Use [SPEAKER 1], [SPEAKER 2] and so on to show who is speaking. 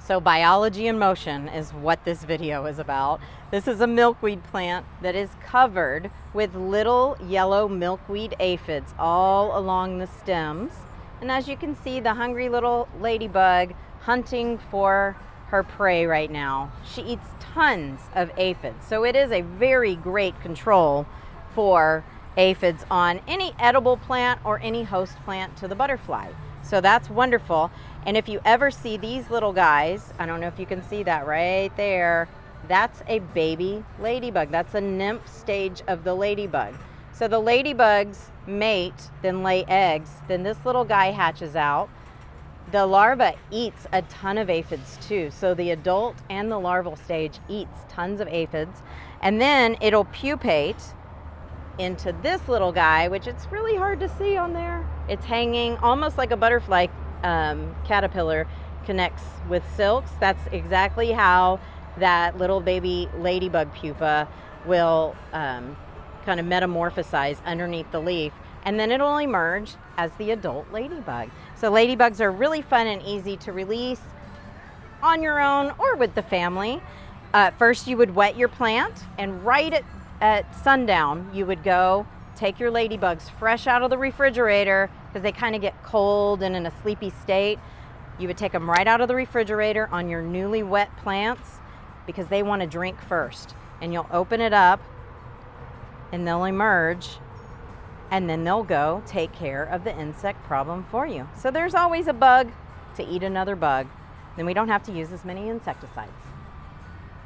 [SPEAKER 1] So biology in motion is what this video is about. This is a milkweed plant that is covered with little yellow milkweed aphids all along the stems. And as you can see, the hungry little ladybug hunting for her prey right now. She eats tons of aphids. So it is a very great control for aphids on any edible plant or any host plant to the butterfly. So that's wonderful. And if you ever see these little guys, I don't know if you can see that right there, that's a baby ladybug. That's a nymph stage of the ladybug. So the ladybugs mate, then lay eggs, then this little guy hatches out. The larva eats a ton of aphids too. So the adult and the larval stage eats tons of aphids. And then it'll pupate into this little guy, which it's really hard to see on there. It's hanging almost like a butterfly caterpillar connects with silks. That's exactly how that little baby ladybug pupa will kind of metamorphosize underneath the leaf, and then it'll emerge as the adult ladybug. So ladybugs are really fun and easy to release on your own or with the family. First you would wet your plant, and right at sundown you would go take your ladybugs fresh out of the refrigerator, because they kind of get cold and in a sleepy state. You would take them right out of the refrigerator on your newly wet plants, because they want to drink first. And you'll open it up and they'll emerge, and then they'll go take care of the insect problem for you. So there's always a bug to eat another bug. Then we don't have to use as many insecticides.